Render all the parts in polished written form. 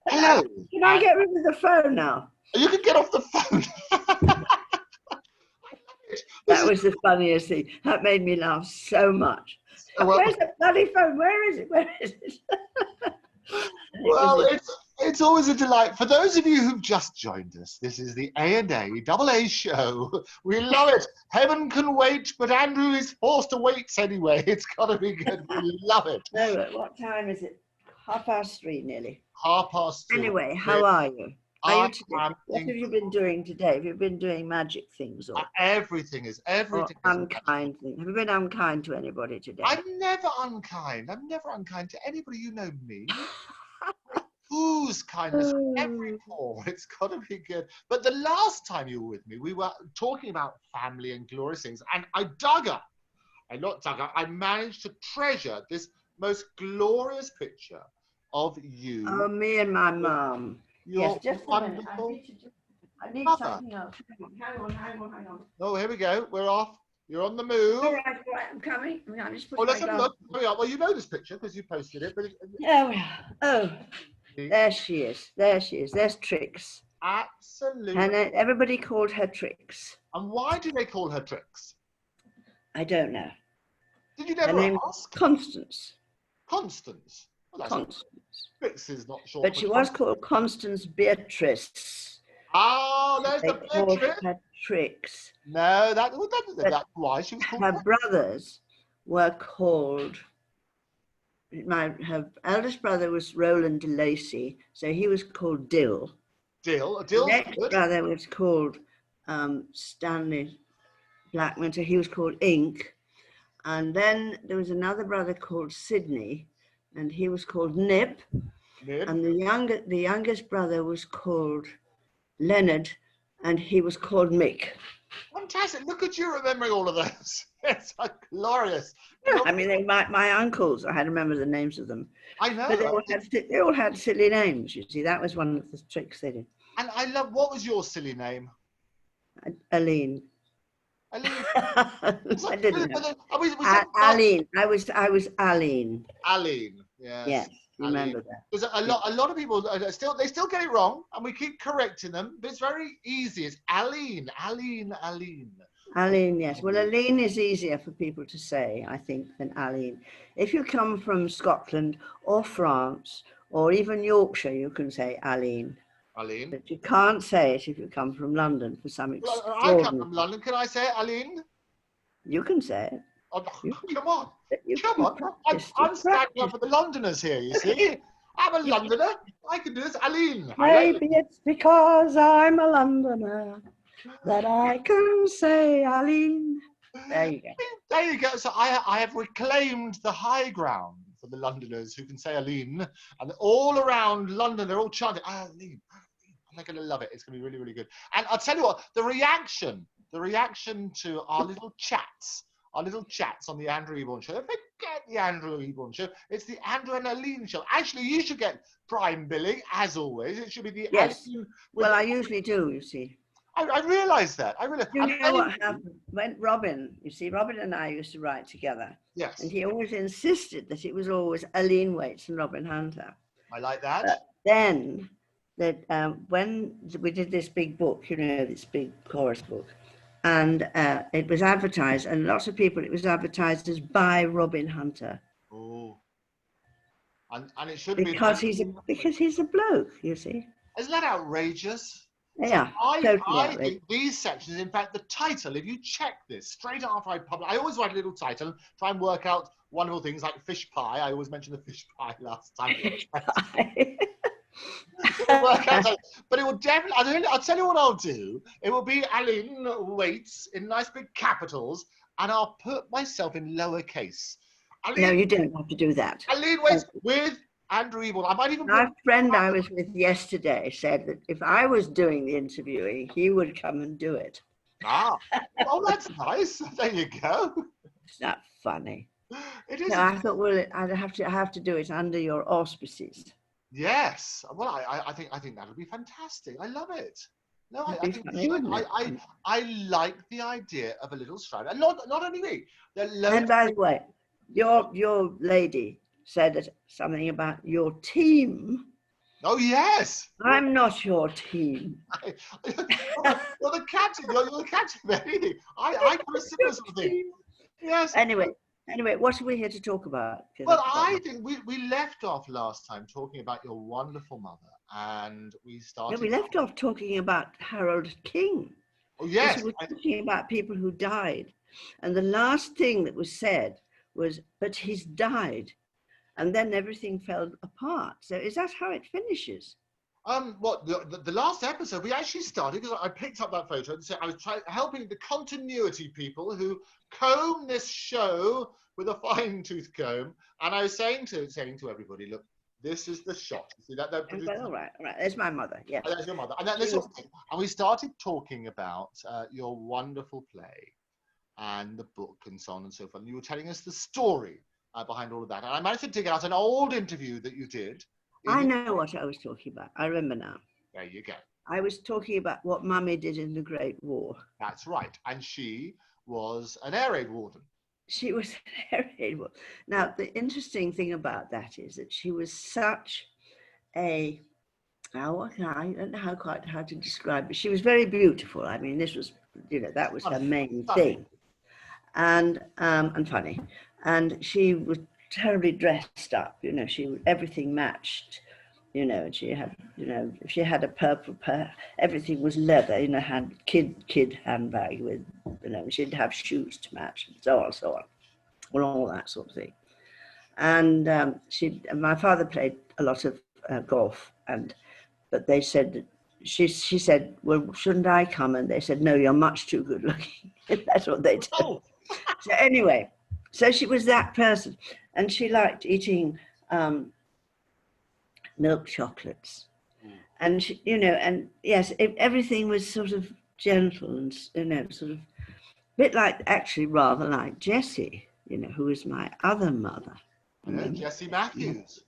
Hello. Can I get rid of the phone now? You can get off the phone. That was the funniest thing. That made me laugh so much. Where's the bloody phone? Where is it? Where is it? Well, it's always a delight. For those of you who've just joined us, this is the A&A Double A show. We love it. Heaven can wait, but Andrew is forced to wait anyway. It's got to be good. We love it. No, but what time is it? 3:30 nearly. 2:30. Anyway, how are you? What have you you been doing today? Have you been doing magic things or everything? Or unkind things? Have you been unkind to anybody today? I'm never unkind. I'm never unkind to anybody. You know me. Whose kindness in every form. It's got to be good. But the last time you were with me, we were talking about family and glorious things, and I managed to treasure this most glorious picture of you. Oh, me and my mum. Yes, just a minute. I need something else. Hang on. Oh, here we go. We're off. You're on the move. All right, I'm coming. Let's have a look. Well, you know this picture because you posted it. But there she is. There's Trix. Absolutely. And everybody called her Trix. And why do they call her Trix? I don't know. Did you never ask? Constance. Constance. Well, Constance. Trix is not short. But she was called Constance Beatrice. Oh, there's the Beatrice. Her Trix. No, that's why she was called. Her brothers were called. Her eldest brother was Roland de Lacy, so he was called Dill. Dill. The next brother was called Stanley Blackman, so he was called Ink. And then there was another brother called Sidney, and he was called Nip. And the youngest brother was called Leonard, and he was called Mick. Fantastic! Look at you remembering all of those. It's glorious. I mean, they my uncles. I had to remember the names of them. I know. But they all had silly names. You see, that was one of the tricks they did. And I love. What was your silly name? Aline. Aline. I didn't know. Aline. I was Aline. Aline. Yes. Yes. Remember that. Because a lot of people still get it wrong, and we keep correcting them. But it's very easy. It's Aline. Aline, yes. Well, Aline is easier for people to say, I think, than Aline. If you come from Scotland or France or even Yorkshire, you can say Aline. Aline. But you can't say it if you come from London for some extraordinary. I come from London. Can I say Aline? You can say it. Oh, come on. I'm standing up for the Londoners here, you see. I'm a Londoner. I can do this. Aline. Maybe it's because I'm a Londoner that I can say Aline. There you go. There you go. So I have reclaimed the high ground for the Londoners who can say Aline. And all around London, they're all chanting, Aline. They're going to love it. It's going to be really, really good. And I'll tell you what, the reaction to our little chats on the Andrew Eborn show. Don't forget the Andrew Eborn show. It's the Andrew and Aline show. Actually, you should get prime billing, as always. It should be the Aline. Well, I usually do, you see. I realise that. You know what happened? When Robin and I used to write together. Yes. And he always insisted that it was always ALINE WAITES and Robin Hunter. I like that. Then, when we did this big book, this big chorus book, and it was advertised, and lots of people, it was advertised as by Robin Hunter. Oh. And it should because he's a bloke, you see. Isn't that outrageous? Yeah, so I think these sections, in fact, the title, if you check this straight after I publish, I always write a little title, try and work out wonderful things like fish pie. I always mentioned the fish pie last time. But it will definitely, I'll tell you what I'll do. It will be ALINE WAITES in nice big capitals, and I'll put myself in lowercase. No, you don't have to do that. ALINE WAITES with Andrew Eborn. I might even. My friend I was with yesterday said that if I was doing the interviewing, he would come and do it. Oh, that's nice. There you go. It's not funny. It is. No, I thought, well, I'd have to do it under your auspices. Yes. Well, I think that would be fantastic. I love it. No, I like the idea of a little stride, and not only me. And by the way, your lady said something about your team. Oh, yes. I'm not your team. You're the captain. You're the captain of anything. I got a similar sort of thing. Yes. Anyway, what are we here to talk about? 'Cause Well, I've I forgotten. think we left off last time talking about your wonderful mother, and we No, started. we left off talking about Harold King, Oh, because yes. we were talking about people who died. And the last thing that was said was, but he's died. And then everything fell apart. So is that how it finishes? What the last episode we actually started because I picked up that photo and said I was helping the continuity people who comb this show with a fine tooth comb, and I was saying to everybody, look, this is the shot. You see that? All right. There's my mother. Yes. There's your mother, and then this sort of thing. And we started talking about your wonderful play and the book and so on and so forth. And you were telling us the story behind all of that, and I managed to dig out an old interview that you did. I know what I was talking about. I remember now. There you go. I was talking about what Mummy did in the Great War. That's right. And she was an air raid warden. She was an air raid warden. Now, the interesting thing about that is that she was such a, I don't know quite how to describe it. She was very beautiful. I mean, this was, that was her main thing. And funny. And she was terribly dressed up, everything matched, and she had, if she had a purple everything was leather, had kid handbag with, she'd have shoes to match and so on, or all that sort of thing. And my father played a lot of golf, but they said, she said, well, shouldn't I come? And they said, no, you're much too good looking. That's what they did. Oh. So anyway, so she was that person, and she liked eating milk chocolates, and she, and yes, everything was sort of gentle and sort of a bit like, actually rather like Jessie, who was my other mother. Yeah, Jessie Matthews.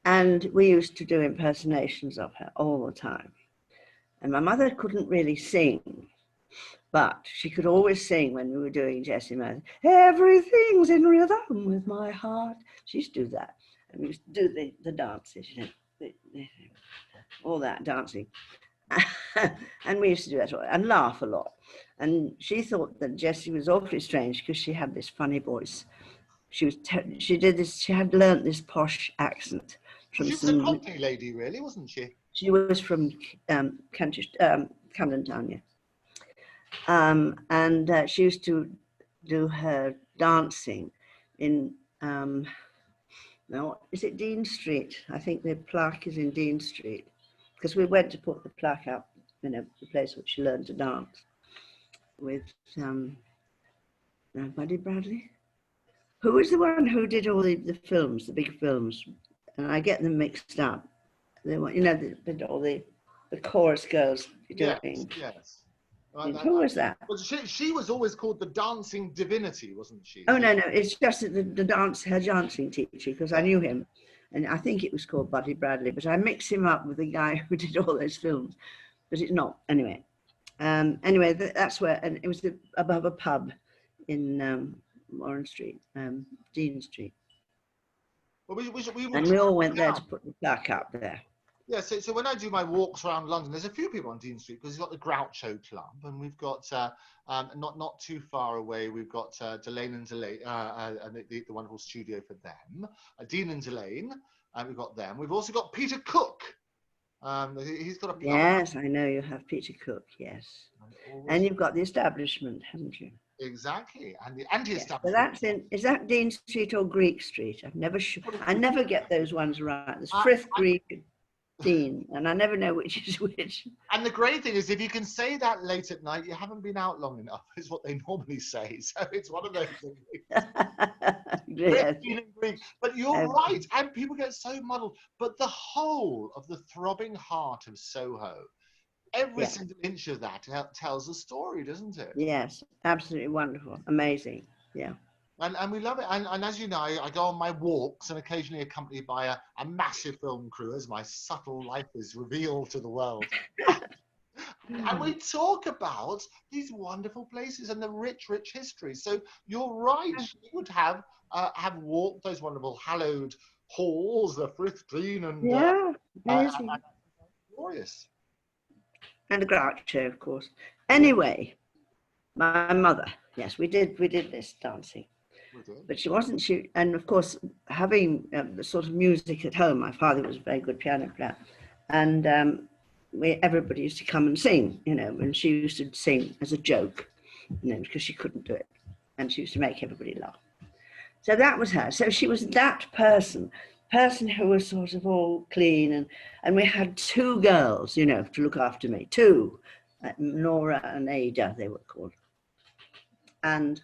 And we used to do impersonations of her all the time. And my mother couldn't really sing, but she could always sing when we were doing Jessie Matthews. Everything's in rhythm with my heart. She used to do that. And we used to do the dances, all that dancing. And we used to do that and laugh a lot. And she thought that Jessie was awfully strange because she had this funny voice. She had learnt this posh accent. She was a Cockney lady, really, wasn't she? She was from Camden Town, yeah. And she used to do her dancing in, is it Dean Street? I think the plaque is in Dean Street, because we went to put the plaque up, the place where she learned to dance with Buddy Bradley, who was the one who did all the films, the big films, and I get them mixed up. They were, all the chorus girls doing. Yes. Who was that? Well, she was always called the dancing divinity, wasn't she? Oh, no, it's just her dancing teacher, because I knew him. And I think it was called Buddy Bradley, but I mixed him up with the guy who did all those films. But it's not, anyway. That's where, and it was above a pub in Warren Street, Dean Street. Well, and we all went there to put the plaque up there. Yeah, so when I do my walks around London, there's a few people on Dean Street, because we've got the Groucho Club, and we've got, not too far away, we've got Delane and Delane, and the wonderful studio for them, Dean and Delane, and we've got them. We've also got Peter Cook. He's got a... Yes, I know you have Peter Cook, yes. And you've got the establishment, haven't you? Exactly, and the anti-establishment. So that's is that Dean Street or Greek Street? I never get those ones right. There's Frith, Greek, Dean, and I never know which is which. And the great thing is, if you can say that late at night, you haven't been out long enough, is what they normally say. So it's one of those things. Yes. Greek. But you're right, and people get so muddled. But the whole of the throbbing heart of Soho, every single inch of that tells a story, doesn't it? Yes, absolutely wonderful, amazing, yeah. And we love it. And as you know, I go on my walks and occasionally accompanied by a massive film crew as my subtle life is revealed to the world. And we talk about these wonderful places and the rich, rich history. So you're right. You would have walked those wonderful hallowed halls, they're clean and Yeah, uh, amazing. glorious. And the Groucho, of course. Anyway, my mother, yes, we did this dancing. But and of course, having the sort of music at home, my father was a very good piano player, and everybody used to come and sing, and she used to sing as a joke, because she couldn't do it, and she used to make everybody laugh. So that was her. So she was that person who was sort of all clean, and we had two girls, to look after me, two, Nora and Ada, they were called, and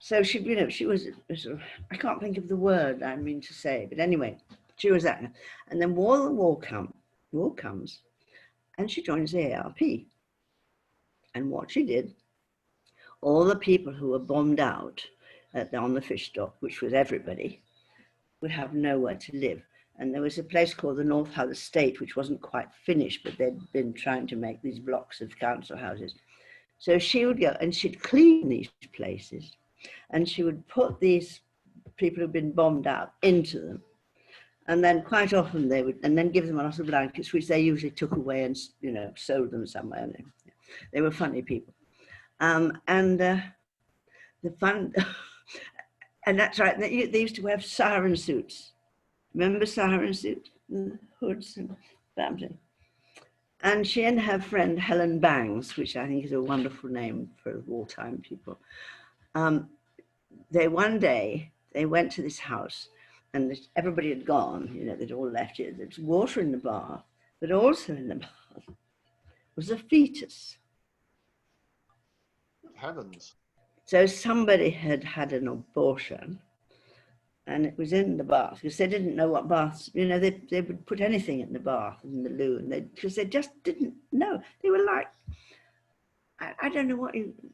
so she was sort of, I can't think of the word I mean to say, but anyway, she was that. And then war comes, and she joins the ARP. And what she did, all the people who were bombed out on the fish dock, which was everybody, would have nowhere to live. And there was a place called the North House Estate, which wasn't quite finished, but they'd been trying to make these blocks of council houses. So she would go and she'd clean these places, and she would put these people who'd been bombed out into them. And then quite often they would, and then give them a lot of blankets, which they usually took away and, sold them somewhere. They were funny people. And the fun, and that's right, they used to wear siren suits. Remember siren suits, hoods and something. And she and her friend Helen Bangs, which I think is a wonderful name for wartime people, one day they went to this house, and everybody had gone, they'd all left it. There's water in the bath, but also in the bath was a fetus. Heavens. So somebody had had an abortion, and it was in the bath, because they didn't know what baths, they would put anything in the bath, in the loo, and because they just didn't know. They were like, I don't know what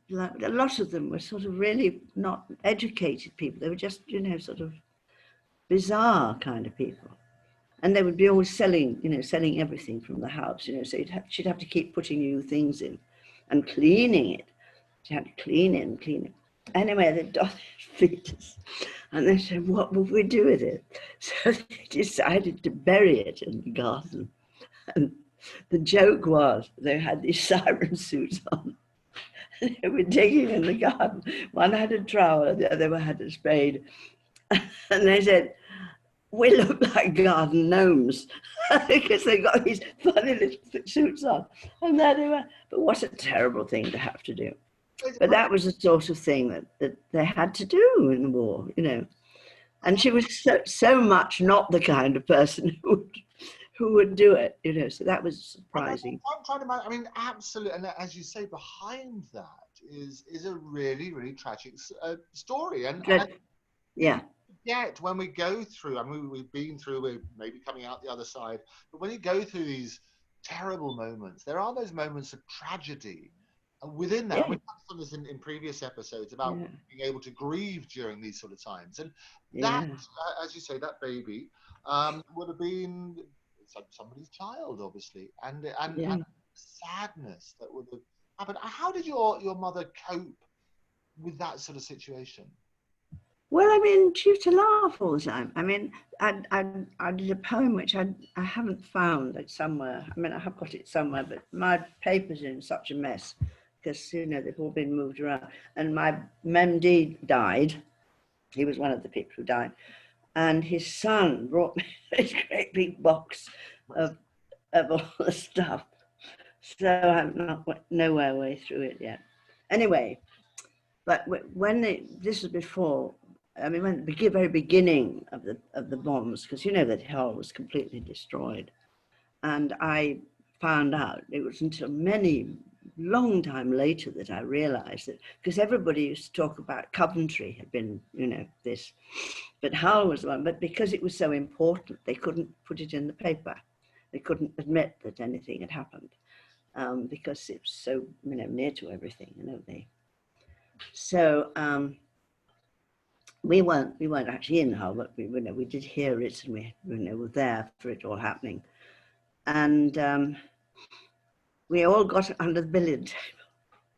like, a lot of them were sort of really not educated people. They were just, sort of bizarre kind of people. And they would be always selling everything from the house, so she'd have to keep putting new things in and cleaning it. She had to clean it. Anyway, they got this fetus, and they said, what would we do with it? So they decided to bury it in the garden. And the joke was they had these siren suits on. They were digging in the garden. One had a trowel, the other had a spade. And they said, we look like garden gnomes because they got these funny little suits on. And there they were. But what a terrible thing to have to do. But that was the sort of thing that they had to do in the war, And she was so much not the kind of person who would do it, So that was surprising. I'm trying to imagine. I mean, absolutely. And as you say, behind that is a really, really tragic story. And yeah. Yet when we go through, I mean, we've been through, we're maybe coming out the other side, but when you go through these terrible moments, there are those moments of tragedy. And within that, we touched on this in previous episodes about being able to grieve during these sort of times. And that, as you say, that baby would have been somebody's child, obviously, and sadness that would have happened. How did your mother cope with that sort of situation? Well, I mean, she used to laugh all the time. I mean, I did a poem which I haven't found it somewhere. I mean, I have got it somewhere, but my paper's in such a mess because, they've all been moved around. And my MD died. He was one of the people who died. And his son brought me this great big box of all the stuff. So I'm not nowhere way through it yet. Anyway, but when this was before, I mean, when the very beginning of the bombs, because that Hull was completely destroyed, and I found out it was until long time later that I realised that, because everybody used to talk about Coventry had been, this, but Hull was the one. But because it was so important, they couldn't put it in the paper. They couldn't admit that anything had happened because it was so near to everything, So. We weren't actually in Hull, but we did hear it, and we were there for it all happening, and we all got under the billiard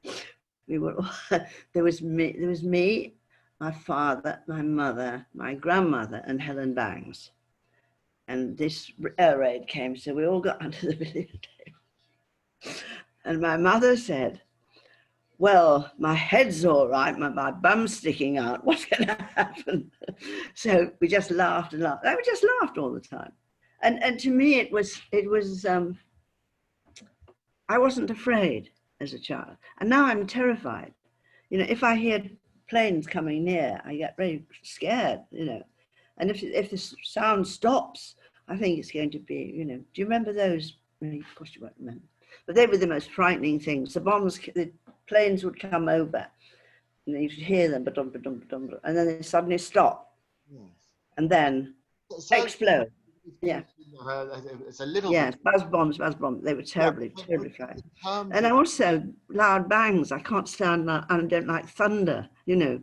table. We were all, there was me my father, my mother, my grandmother, and Helen Bangs. And this air raid came, so we all got under the billiard table. And my mother said, well, my head's all right, my bum's sticking out. What's going to happen? So we just laughed and laughed. We just laughed all the time. And to me, it was I wasn't afraid as a child. And now I'm terrified. You know, if I hear planes coming near, I get very scared, you know. And if the sound stops, I think it's going to be, you know, do you remember those? Well, of course you won't remember. But they were the most frightening things. The planes would come over, and you should hear them, and then they suddenly stop, Yes. And then explode. Yeah. It's a little yes, bit. buzz bombs. They were terribly frightening. And also loud bangs. I can't stand that, and I don't like thunder, you know.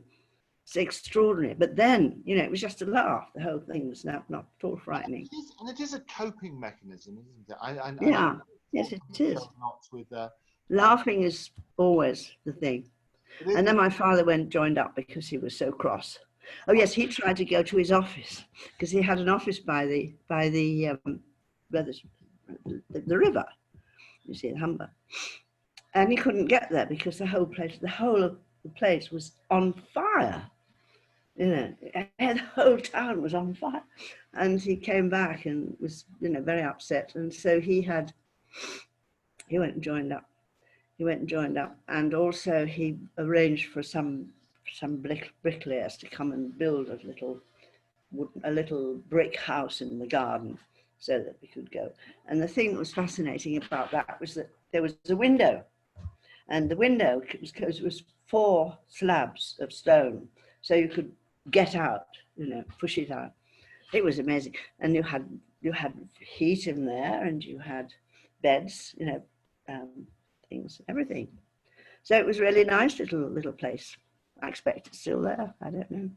It's extraordinary. But then, you know, it was just a laugh. The whole thing was not at all frightening. And it is a coping mechanism, isn't it? Yeah, yes, it is. With, laughing is always the thing. And then my father joined up because he was so cross. Oh yes, he tried to go to his office because he had an office by the river, you see, in Humber, and he couldn't get there because the whole of the place was on fire. You know, the whole town was on fire, and he came back and was, you know, very upset. And so he went and joined up. And also he arranged for some bricklayers to come and build a little brick house in the garden so that we could go. And the thing that was fascinating about that was that there was a window, and the window was 4 slabs of stone, so you could get out, you know, push it out. It was amazing. And you had heat in there, and you had beds, you know, things, everything. So it was really nice little place. I expect it's still there. I don't know.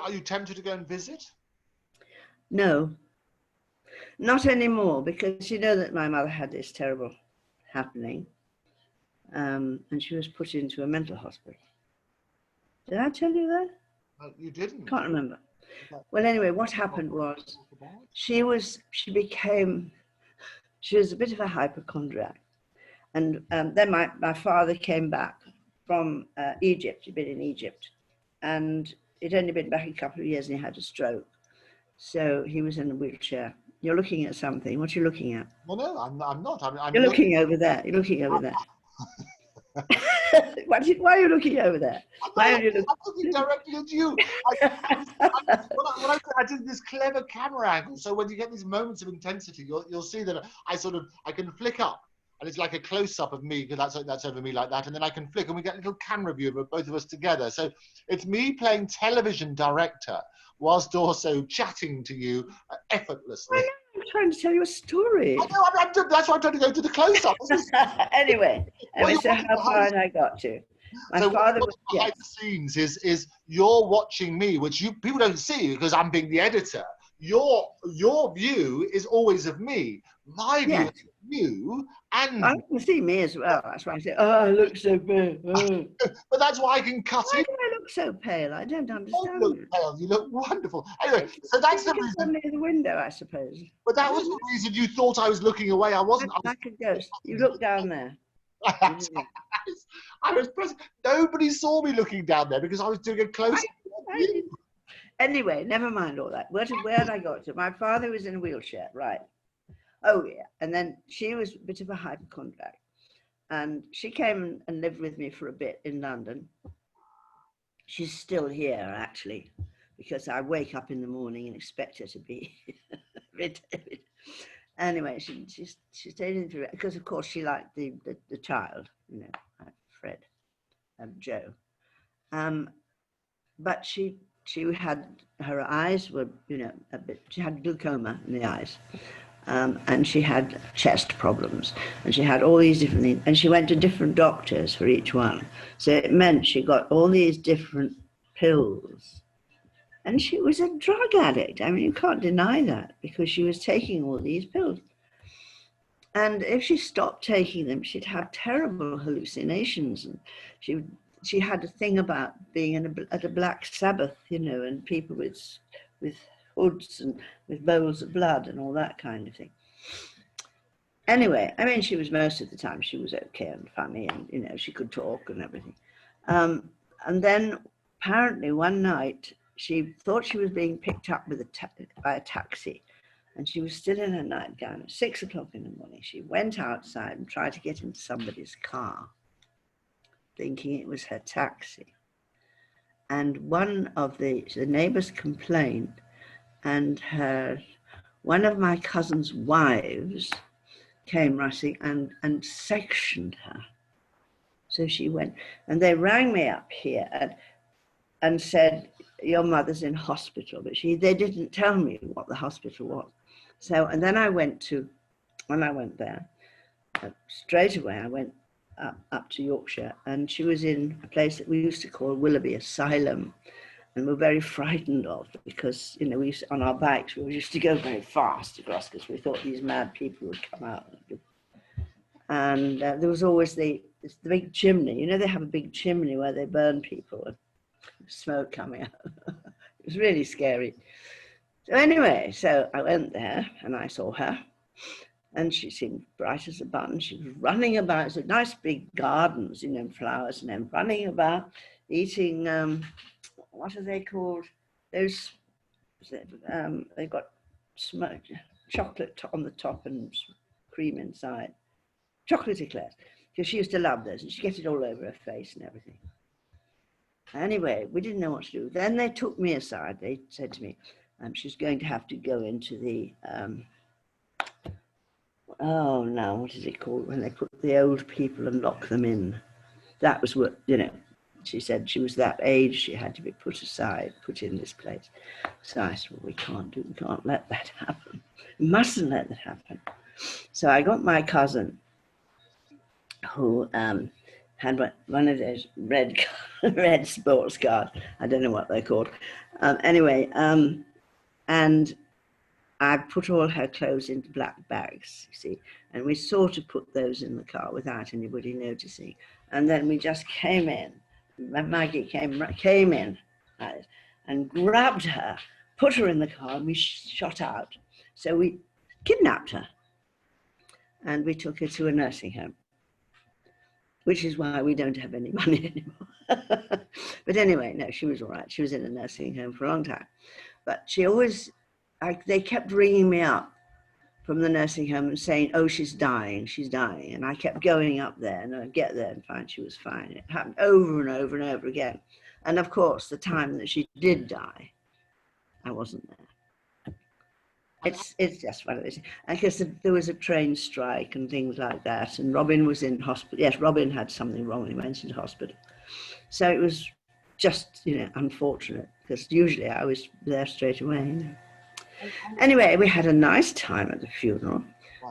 Are you tempted to go and visit? No, not anymore, because you know that my mother had this terrible happening, and she was put into a mental hospital. Did I tell you that? You didn't. Can't remember. Well, anyway, what happened was she was a bit of a hypochondriac. And then my father came back from Egypt. He'd been in Egypt, and he'd only been back a couple of years, and he had a stroke. So he was in a wheelchair. You're looking at something. What are you looking at? No, I'm not. You're looking over there. You're looking over there. Why are you looking over there? I'm looking directly at you. I did this clever camera angle, so when you get these moments of intensity, you'll see that I can flick up. And it's like a close-up of me, because that's over me like that. And then I can flick, and we get a little camera view of both of us together. So it's me playing television director, whilst also chatting to you effortlessly. I know, I'm trying to tell you a story. I know, that's why I'm trying to go to the close-up. Anyway, so how far had I got to? My father was behind the scenes is you're watching me, which people don't see because I'm being the editor. Your view is always of me. My view is of you, and I can see me as well. That's why I say, "Oh, I look so pale." Oh. But that's why I can cut Why it. do I look so pale? I don't understand. You look pale. You look wonderful. Anyway, so that's the reason. Near the window, I suppose. But that was the reason you thought I was looking away. I wasn't. Like a ghost. You look down there. I was present. Nobody saw me looking down there because I was doing a close-up. Anyway, never mind all that. Where had I got to? My father was in a wheelchair, right? Oh yeah, and then she was a bit of a hypochondriac, and she came and lived with me for a bit in London. She's still here actually, because I wake up in the morning and expect her to be. Anyway, she stayed in through it because of course she liked the child, you know, Fred and Joe, but she had, her eyes were, you know, a bit, she had glaucoma in the eyes, and she had chest problems, and she had all these different things, and she went to different doctors for each one. So it meant she got all these different pills, and she was a drug addict. I mean, you can't deny that, because she was taking all these pills. And if she stopped taking them, she'd have terrible hallucinations, and she would she had a thing about being at a Black Sabbath, you know, and people with hoods and with bowls of blood and all that kind of thing. Anyway, I mean, she was most of the time, she was okay and funny, and, you know, she could talk and everything. And then apparently one night she thought she was being picked up by a taxi, and she was still in her nightgown at 6 o'clock in the morning. She went outside and tried to get into somebody's car, thinking it was her taxi. And one of the neighbors complained, and one of my cousin's wives came rushing and sectioned her. So she went, and they rang me up here and said, your mother's in hospital, but they didn't tell me what the hospital was. So, and then when I went there, straight away I went up to Yorkshire, and she was in a place that we used to call Willoughby Asylum, and we're very frightened of, because, you know, on our bikes, we used to go very fast across because we thought these mad people would come out. And there was always the big chimney. You know, they have a big chimney where they burn people and smoke coming out. It was really scary. So anyway, so I went there and I saw her, and she seemed bright as a button. She was running about. It's a nice big gardens, you know, flowers, and then running about, eating, what are they called? Those, they've got smoked chocolate on the top and cream inside. Chocolate eclairs, because she used to love those, and she'd get it all over her face and everything. Anyway, we didn't know what to do. Then they took me aside. They said to me, she's going to have to go into the, oh no, what is it called, when they put the old people and lock them in? That was what, you know, she said she was that age, she had to be put aside, put in this place. So I said, well, we can't let that happen. We mustn't let that happen. So I got my cousin, who had one of those red sports cars. I don't know what they're called. Anyway, and I put all her clothes into black bags, you see, and we sort of put those in the car without anybody noticing. And then we just came in. Maggie came in and grabbed her, put her in the car, and we shot out. So we kidnapped her, and we took her to a nursing home, which is why we don't have any money anymore. But anyway, no, she was all right. She was in a nursing home for a long time. But she always, they kept ringing me up from the nursing home and saying, oh, she's dying. And I kept going up there, and I'd get there and find she was fine. It happened over and over and over again. And of course, the time that she did die, I wasn't there. It's just one of those. I guess there was a train strike and things like that, and Robin was in hospital. Yes, Robin had something wrong. He went into hospital. So it was just, you know, unfortunate, because usually I was there straight away. You know. Anyway, we had a nice time at the funeral,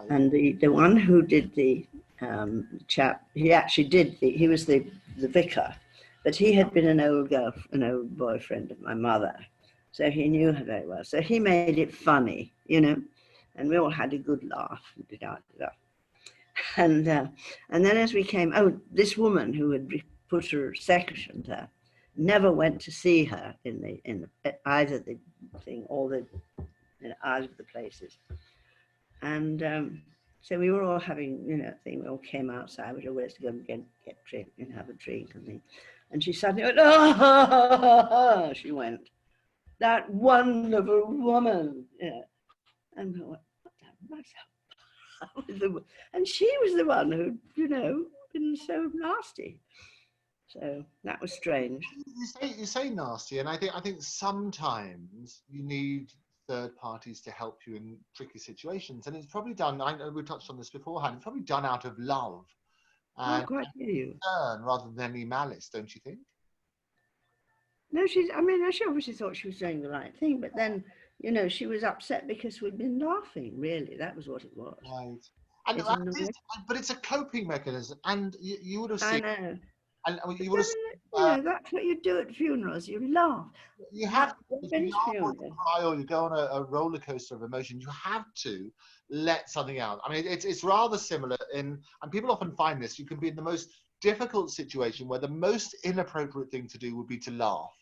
and the one who did the chap, he actually did. He was the vicar, but he had been an old boyfriend of my mother. So he knew her very well. So he made it funny, you know, and we all had a good laugh. And then as we came, this woman who had put her sectioned her never went to see her in either the thing or in either of the places. And so we were all having, you know, thing. We all came outside. We always to go and get drink and have a drink and thing. And she suddenly went, oh, she went. That wonderful woman, yeah. And I went, and she was the one who, you know, been so nasty. So that was strange. You say nasty, and I think sometimes you need third parties to help you in tricky situations, and it's probably done. I know we touched on this beforehand. It's probably done out of love and quite hear you. concern rather than any malice, don't you think? No, she obviously thought she was doing the right thing, but then, you know, she was upset because we'd been laughing, really. That was what it was. Right. But it's a coping mechanism, and you would have seen. I know. And you would have seen, you know, that's what you do at funerals. You laugh. You have to. If you laugh or you cry or you go on a roller coaster of emotion, you have to let something out. I mean, it's rather similar and people often find this. You can be in the most difficult situation where the most inappropriate thing to do would be to laugh.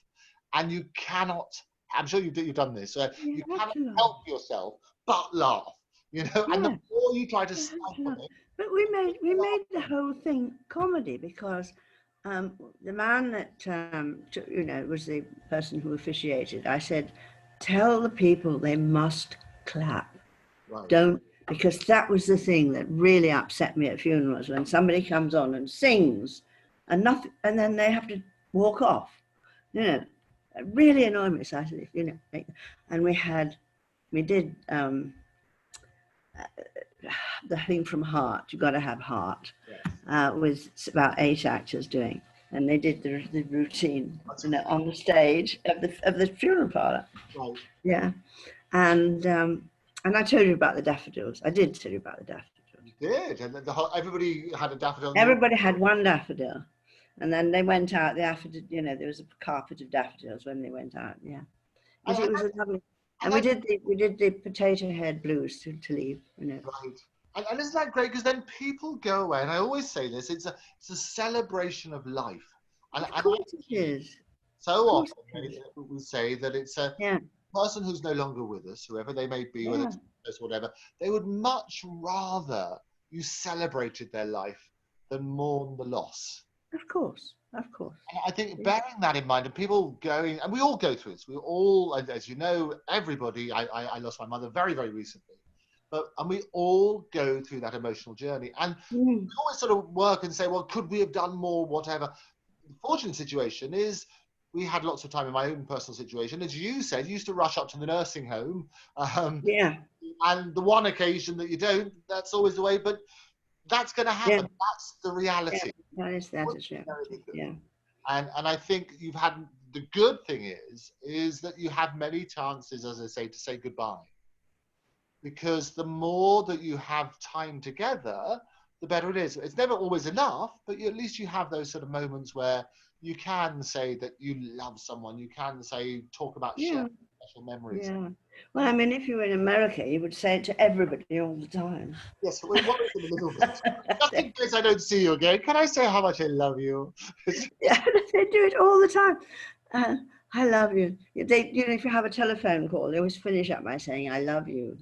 And you cannot, I'm sure you've done this, you have cannot to laugh. help yourself but laugh, you know, and the Yeah, more you try to you have to stifle laugh. it, But we made the whole thing comedy because the man that was the person who officiated. I said, "Tell the people they must clap. right. Don't," because that was the thing that really upset me at funerals, when somebody comes on and sings and nothing, and then they have to walk off. You know, it really annoyed me. So I said, and we did the thing from Heart. You've got to have Heart. Yes. With about 8 actors doing, and they did the routine, on the stage of the funeral parlor. Right. Yeah, and I told you about the daffodils. I did tell you about the daffodils. You did, and the whole, everybody had a daffodil. Everybody had one daffodil, and then they went out. The daffodil, there was a carpet of daffodils when they went out. Yeah, but it was a lovely. And we did the potato head blues to leave. Right. And isn't that great? Because then people go away, and I always say this: it's a celebration of life. And Of course it is. So Of course often it is. we say that it's a Yeah. person who's no longer with us, whoever they may be, whether Yeah. it's whatever, they would much rather you celebrated their life than mourn the loss. Of course. Of course. And I think bearing that in mind, and people going, and we all go through this. We all, as you know, everybody. I lost my mother very, very recently. And we all go through that emotional journey. And we always sort of work and say, well, could we have done more, whatever. The fortunate situation is we had lots of time in my own personal situation. As you said, you used to rush up to the nursing home. Yeah. And the one occasion that you don't, that's always the way. But that's going to happen. Yeah. That's the reality. Yeah, that is reality. Yeah. And I think you've had, the good thing is that you have many chances, as I say, to say goodbye. Because the more that you have time together, the better it is. It's never always enough, but at least you have those sort of moments where you can say that you love someone. You can talk about shared special memories. Yeah. Well, I mean, if you were in America, you would say it to everybody all the time. Yes, well, what is in a little bit? Just in case I don't see you again, can I say how much I love you? Yeah, they do it all the time. I love you. They, if you have a telephone call, they always finish up by saying, "I love you."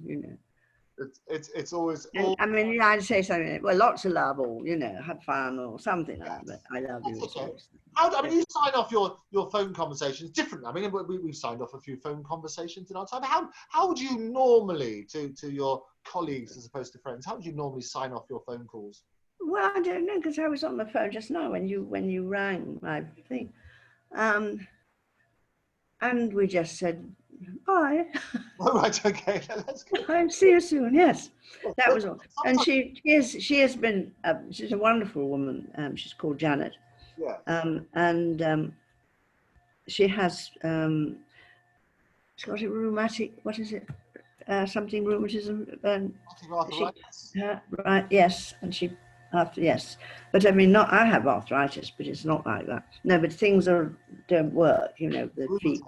It's always. And, I mean, I'd say something. Well, lots of love, or have fun, or something like that. But I love you. Okay. I mean, you sign off your phone conversations differently. I mean, we've signed off a few phone conversations in our time. How would you normally, to your colleagues as opposed to friends, how would you normally sign off your phone calls? Well, I don't know, because I was on the phone just now when you rang my thing, and we just said bye. Oh, right, okay, that's good. I'll see you soon. Yes, that was all. And she has been. She's a wonderful woman. She's called Janet. Yeah. And she has. She's got a rheumatic. What is it? Something rheumatism. Arthritis. Right. Yes, and she. Yes, but I mean, I have arthritis, but it's not like that. No, but things don't work. The feet.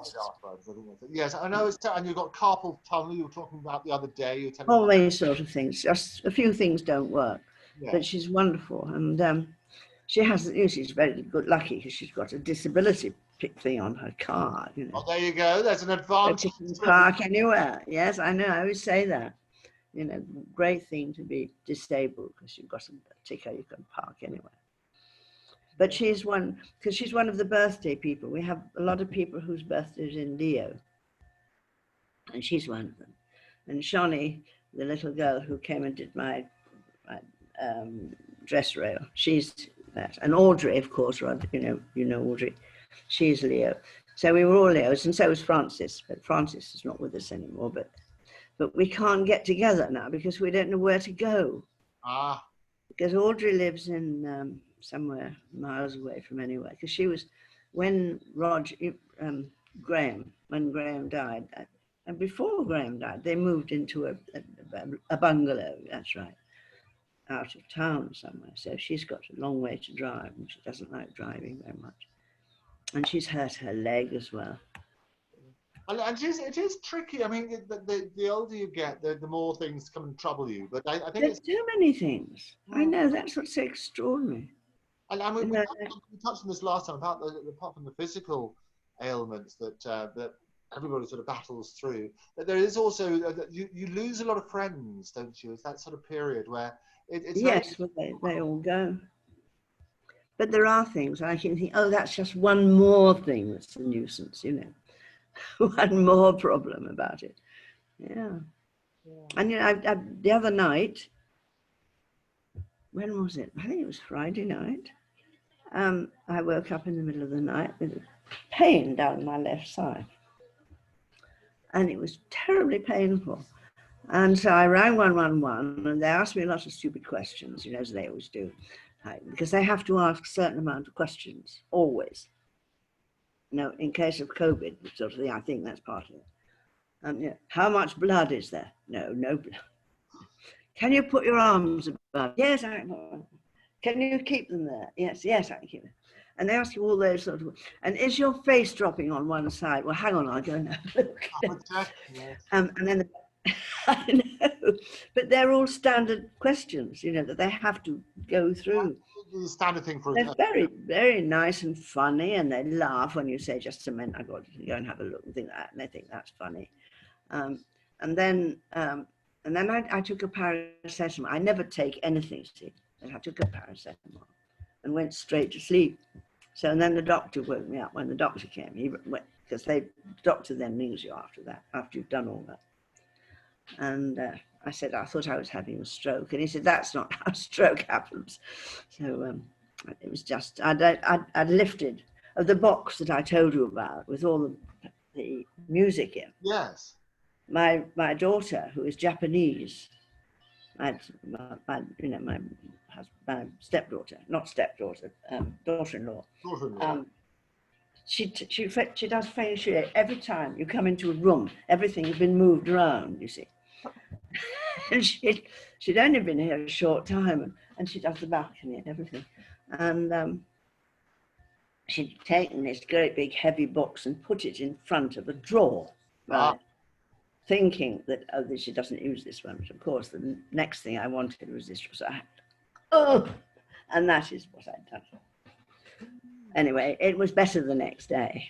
Yes, I know. And you've got carpal tunnel. You were talking about the other day. All these sort of things. Just a few things don't work, yeah. But she's wonderful, and she has. She's very good, lucky, because she's got a disability thing on her car. Oh, there you go. There's an advantage. She can park anywhere. Yes, I know. I always say that. Great thing to be disabled, because you've got a ticker, you can park anywhere. But she's one, because she's one of the birthday people. We have a lot of people whose birthday is in Leo, and she's one of them. And Shani, the little girl who came and did my dress rail, she's that. And Audrey, of course, you know Audrey, she's Leo. So we were all Leos, and so was Francis. But Francis is not with us anymore. But we can't get together now because we don't know where to go. Because Audrey lives in somewhere miles away from anywhere. Because she was, when Graham died, and before Graham died, they moved into a bungalow, that's right, out of town somewhere. So she's got a long way to drive, and she doesn't like driving very much. And she's hurt her leg as well. And it is tricky. I mean, the older you get, the more things come and trouble you. But I think there's too many things. I know, that's what's so extraordinary. And we No, touched on this last time about apart from the physical ailments that everybody sort of battles through, that there is also that you lose a lot of friends, don't you? It's that sort of period where it's very. yes, well, they all go. But there are things I can think, oh, that's just one more thing that's a nuisance, you know, one more problem about it. Yeah. And, you know, the other night, when was it? I think it was Friday night. I woke up in the middle of the night with a pain down my left side. And it was terribly painful. And so I rang 111 and they asked me lots of stupid questions, you know, as they always do, because they have to ask a certain amount of questions, always. You know, in case of COVID, sort of thing, I think that's part of it. Yeah. How much blood is there? No, no blood. Can you put your arms above? Yes, I can. Can you keep them there? Yes, yes, I can keep them. And they ask you all those sort of, and is your face dropping on one side? Well, hang on, I'll go and have a look. Yes. And then, I know, but they're all standard questions, you know, that they have to go through. The standard thing for They're very, very nice and funny, and they laugh when you say, just a minute, I've got to go and have a look and think that, and they think that's funny. And then I took a paracetamol. I never take anything, see. I took a paracetamol and went straight to sleep. So, and then the doctor woke me up when the doctor came. He went, because the doctor then rings you after that, after you've done all that. And I said, I thought I was having a stroke. And he said, that's not how a stroke happens. So it was just, I'd lifted of the box that I told you about with all the music in. Yes. My daughter, who is Japanese, my stepdaughter, not stepdaughter, daughter-in-law. She does feng shui every time you come into a room. Everything has been moved around, you see. And she'd only been here a short time, and she does the balcony and everything. And she'd taken this great big heavy box and put it in front of a drawer, right? Thinking that, oh, she doesn't use this one. But of course, the next thing I wanted was this. So and that is what I'd done. Anyway, it was better the next day.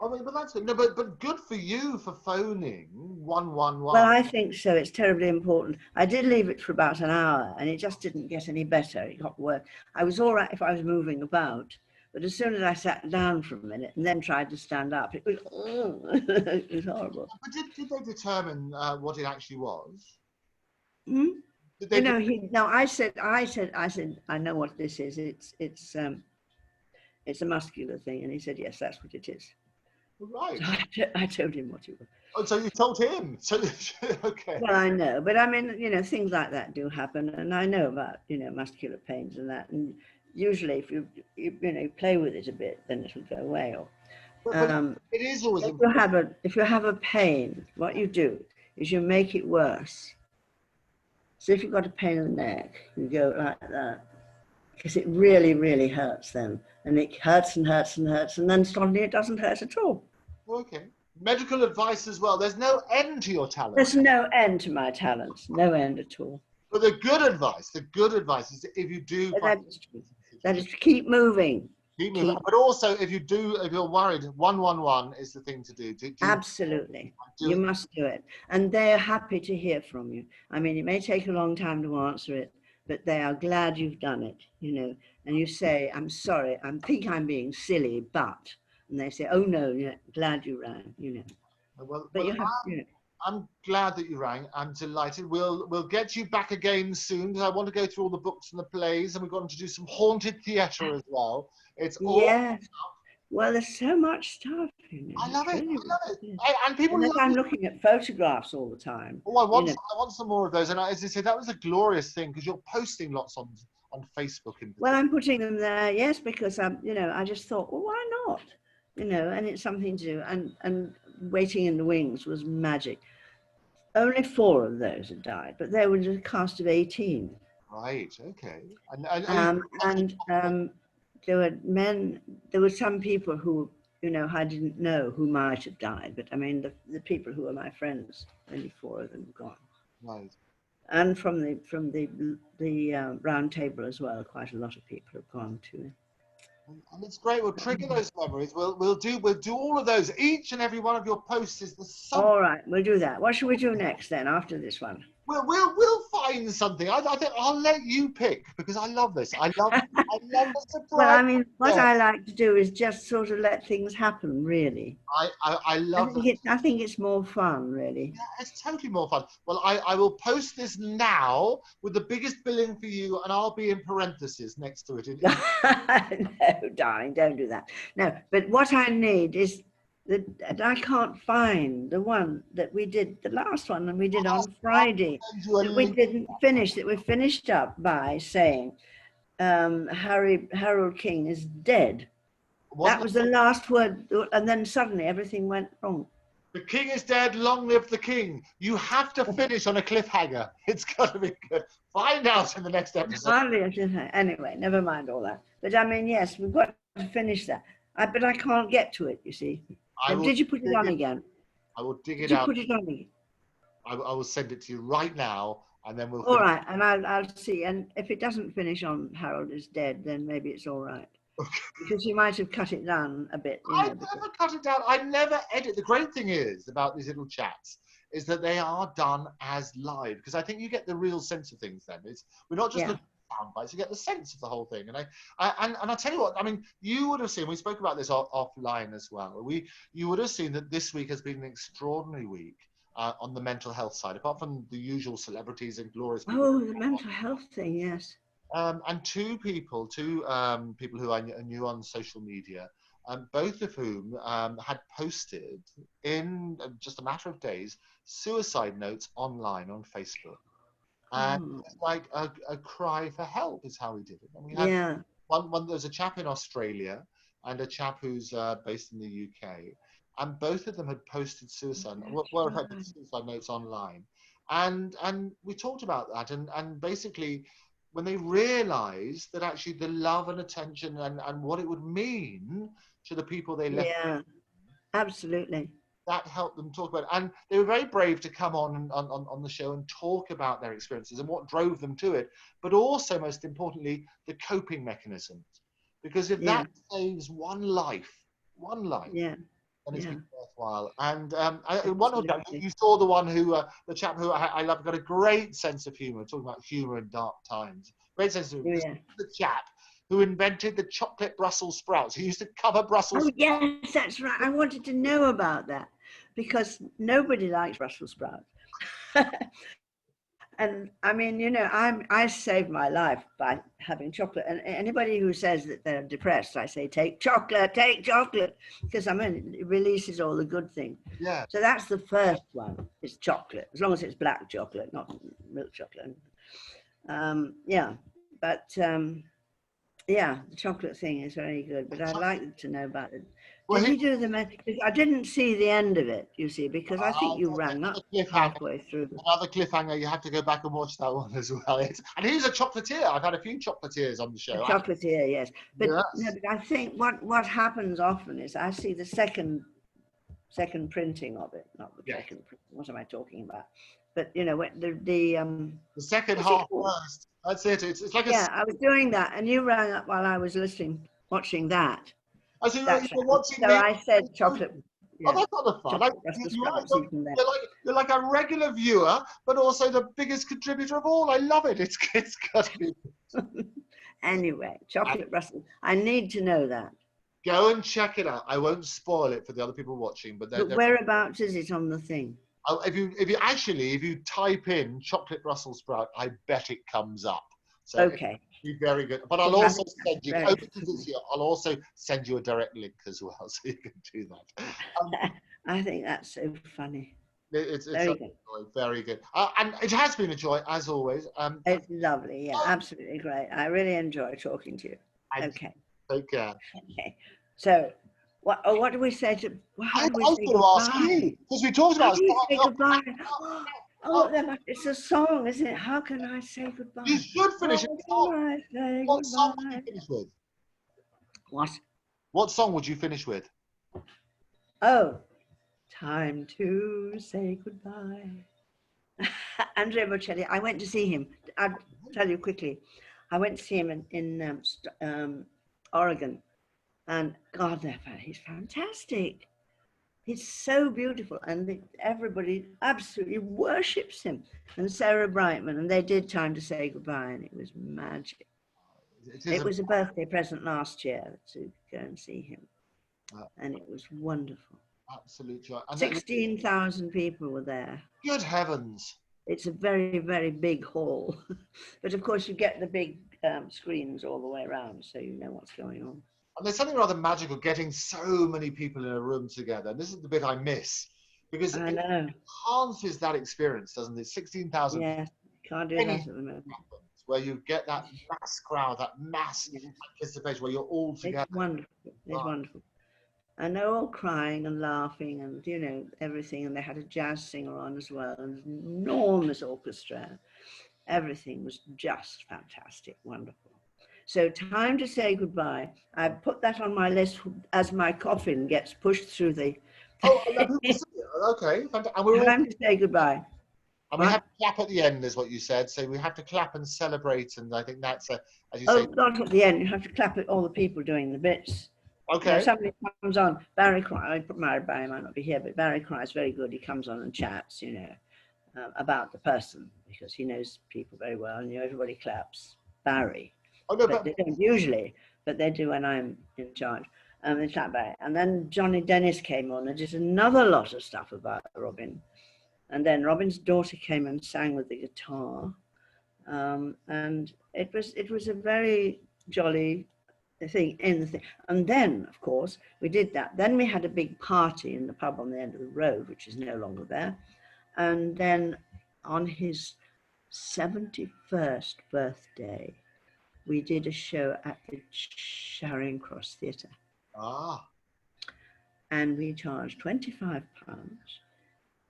I mean, but that's good. No, but good for you for phoning 111. Well, I think so. It's terribly important. I did leave it for about an hour, and it just didn't get any better. It got worse. I was all right if I was moving about, but as soon as I sat down for a minute and then tried to stand up, it was, it was horrible. But did they determine what it actually was? Hmm? I said, I know what this is. It's a muscular thing, and he said, yes, that's what it is. Right. So I told him what it was. Oh, so you told him? So okay. Well, I know, but I mean, you know, things like that do happen, and I know about, you know, muscular pains and that. And usually, if you play with it a bit, then it will go away. Or but it is always if you have a pain, what you do is you make it worse. So if you've got a pain in the neck, you go like that, because it really, really hurts them. And it hurts and hurts and hurts, and then suddenly it doesn't hurt at all. Okay. Medical advice as well. There's no end to your talent. There's no end to my talents, no end at all. But the good advice is if you do... That is to keep moving. Keep moving. But also, if you're worried, 111 is the thing to do. Absolutely. You must do it. And they're happy to hear from you. I mean, it may take a long time to answer it, but they are glad you've done it, you know. And you say, I'm sorry, I think I'm being silly, but, and they say, oh no, glad you rang, you know. Well, but I'm glad that you rang. I'm delighted. We'll get you back again soon, because I want to go through all the books and the plays, and we've got to do some haunted theatre as well. It's all... Yes. Well, there's so much stuff. You know. I love it. And people I'm looking at photographs all the time. Oh, I want some more of those. And as I say, that was a glorious thing, because you're posting lots on Facebook. Well, I'm putting them there, yes, because I just thought, well, why not? You know, and it's something to do. And Waiting in the Wings was magic. Only 4 of those had died, but there was a cast of 18. Right. Okay. There were men. There were some people who, you know, I didn't know who might have died, but I mean, the people who were my friends, only 4 of them gone. Right. and from the round table as well. Quite a lot of people have gone to. And it's great. We'll trigger those memories. We'll do all of those. Each and every one of your posts is the sum. All right, we'll do that. What should we do next then after this one? We'll find something. I think I'll let you pick because I love this. I love the surprise. Well, I mean, what I like to do is just sort of let things happen, really. I love it. I think it's more fun, really. Yeah, it's totally more fun. Well, I will post this now with the biggest billing for you, and I'll be in parentheses next to it. No, darling, don't do that. No, but what I need is that I can't find the one that we did, the last one, and we did on Friday, that we didn't finish, that we finished up by saying Harold King is dead. That was the last word, and then suddenly everything went wrong. The king is dead, long live the king. You have to finish on a cliffhanger. It's got to be good. Find out in the next episode. Anyway, never mind all that. But I mean, yes, we've got to finish that. But I can't get to it, you see. Did you put it on again? I will dig it out. Did you put it on again? I will send it to you right now, and then we'll... All right, and I'll see. And if it doesn't finish on Harold is dead, then maybe it's all right. Okay. Because you might have cut it down a bit. I never cut it down. I never edit. The great thing is about these little chats is that they are done as live, because I think you get the real sense of things then. We're not just looking at sound bites, you get the sense of the whole thing. And I'll tell you what, I mean, you would have seen, we spoke about this offline as well. You would have seen that this week has been an extraordinary week on the mental health side, apart from the usual celebrities and glorious people. Oh, the mental health thing, yes. And two people who I knew on social media, both of whom had posted in just a matter of days suicide notes online on Facebook. And it's like a cry for help is how he did it. And we had there's a chap in Australia and a chap who's based in the UK. And both of them had posted suicide notes online. And we talked about that. And basically, when they realized that actually the love and attention and what it would mean to the people they left. Yeah, absolutely. That helped them talk about it. And they were very brave to come on the show and talk about their experiences and what drove them to it, but also, most importantly, the coping mechanisms. Because if that saves one life, then it's been worthwhile. And you saw the one who, the chap who I love, got a great sense of humor, talking about humor in dark times. Great sense of humor. The chap who invented the chocolate Brussels sprouts. He used to cover Brussels sprouts. Yes, that's right. I wanted to know about that because nobody likes Brussels sprouts. And I mean, you know, I saved my life by having chocolate. And anybody who says that they're depressed, I say, take chocolate, because I mean, it releases all the good things. Yeah. So that's the first one, is chocolate, as long as it's black chocolate, not milk chocolate. Yeah, the chocolate thing is very good, but I'd like to know about it. Did you do I didn't see the end of it, you see, because I think you rang up halfway through. Another cliffhanger, you have to go back and watch that one as well. And he's a chocolatier. I've had a few chocolatiers on the show. A chocolatier, yes. But, no, but I think what happens often is I see the second printing of it, not the second. What am I talking about? But you know, the second half first. That's it. It's like I was doing that, and you rang up while I was watching that. Oh, so you were watching me. I said chocolate. Yeah. Oh, that's not the fun. You're like a regular viewer, but also the biggest contributor of all. I love it. It's got to be. Anyway, chocolate Brussels. I need to know that. Go and check it out. I won't spoil it for the other people watching, but whereabouts is it on the thing? If you type in chocolate Brussels sprout, I bet it comes up. So okay. Be very good. But I'll also send you. I'll also send you a direct link as well, so you can do that. I think that's so funny. It's very good. Very good. And it has been a joy as always. It's lovely. Yeah, absolutely great. I really enjoy talking to you. Okay. Take care. Okay. So. What do we say to? I was going to ask you because we talked about. How do you say goodbye? It's a song, isn't it? How can I say goodbye? You should finish it. What song would you finish with? What? What song would you finish with? Oh, time to say goodbye. Andrea Bocelli, I went to see him. I'll tell you quickly. I went to see him in Oregon, and God, he's fantastic. He's so beautiful, and everybody absolutely worships him. And Sarah Brightman, and they did Time to Say Goodbye, and it was magic. It was a birthday present last year to go and see him, and it was wonderful. Absolute joy. 16,000 people were there. Good heavens. It's a very, very big hall. But of course, you get the big screens all the way around, so you know what's going on. And there's something rather magical getting so many people in a room together. And this is the bit I miss, because I it know. enhances that experience, doesn't it? 16,000. Yeah, can't do that at the moment. Where you get that mass crowd, that mass anticipation, where you're all together. It's wonderful. It's wonderful. And they're all crying and laughing and, you know, everything. And they had a jazz singer on as well, and an enormous orchestra. Everything was just fantastic, wonderful. So Time to Say Goodbye. I put that on my list as my coffin gets pushed through the... Oh, okay. And we're Time to Say Goodbye. And we have to clap at the end, is what you said. So we have to clap and celebrate. And I think that's, as you say... not at the end. You have to clap at all the people doing the bits. Okay. You know, somebody comes on, Barry Cry, Barry might not be here, but Barry Cry is very good. He comes on and chats, you know, about the person, because he knows people very well, and you know, everybody claps Barry. Oh, no, but they don't usually, but they do when I'm in charge. They clap Barry. And then Johnny Dennis came on and did another lot of stuff about Robin. And then Robin's daughter came and sang with the guitar. And it was a very jolly thing in the thing. And then, of course, we did that. Then we had a big party in the pub on the end of the road, which is no longer there. And then on his 71st birthday, we did a show at the Charing Cross Theatre. And we charged £25.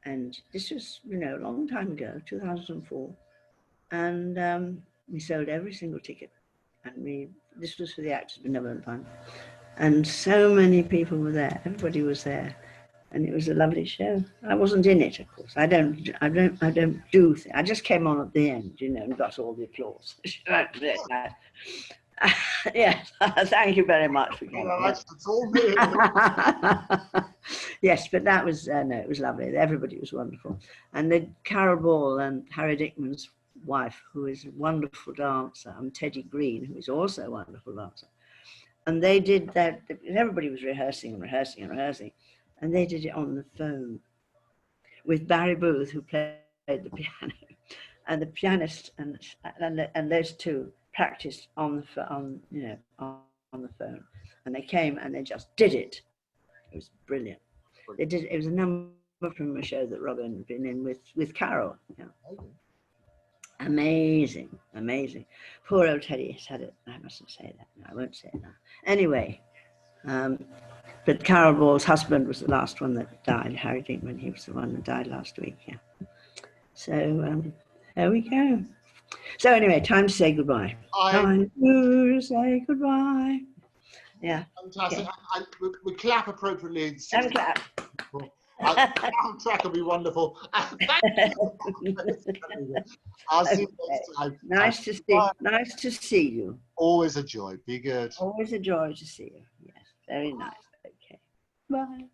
And this was, you know, a long time ago, 2004. And we sold every single ticket. And this was for the Actors Benevolent Fund. And so many people were there. Everybody was there. And it was a lovely show. I wasn't in it, of course. I don't do things. I just came on at the end, you know, and got all the applause. Yes, thank you very much for coming. It's all me. Yes, but that was, no, it was lovely. Everybody was wonderful. And then Carol Ball and Harry Dickman's wife, who is a wonderful dancer, and Teddy Green, who is also a wonderful dancer. And they did that, everybody was rehearsing, and they did it on the phone with Barry Booth, who played the piano, and the pianist and those two practiced on the phone, and they came and they just did it. It was brilliant. They did. It was a number from a show that Robin had been in with Carol. Yeah. Amazing. Poor old Teddy has had it. I mustn't say that. No, I won't say it now. Anyway, but Carol Ball's husband was the last one that died. Harry Dinkman, he was the one that died last week. Yeah. So there we go. So anyway, time to say goodbye. Time to say goodbye. Yeah. Fantastic. Okay. We clap appropriately. And clap. Soundtrack will be wonderful. I'll see you next time. Nice to see you. Always a joy. Be good. Always a joy to see you. Yes, very nice. Okay. Bye.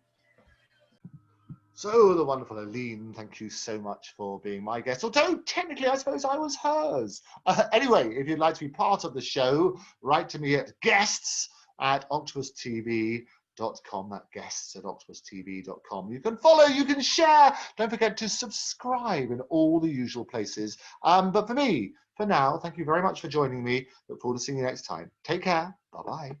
So the wonderful ALINE, thank you so much for being my guest. Although technically, I suppose I was hers. Anyway, if you'd like to be part of the show, write to me at guests@octopustv.com. That guests@octopustv.com. You can follow, you can share. Don't forget to subscribe in all the usual places. But for now, thank you very much for joining me. Look forward to seeing you next time. Take care. Bye-bye.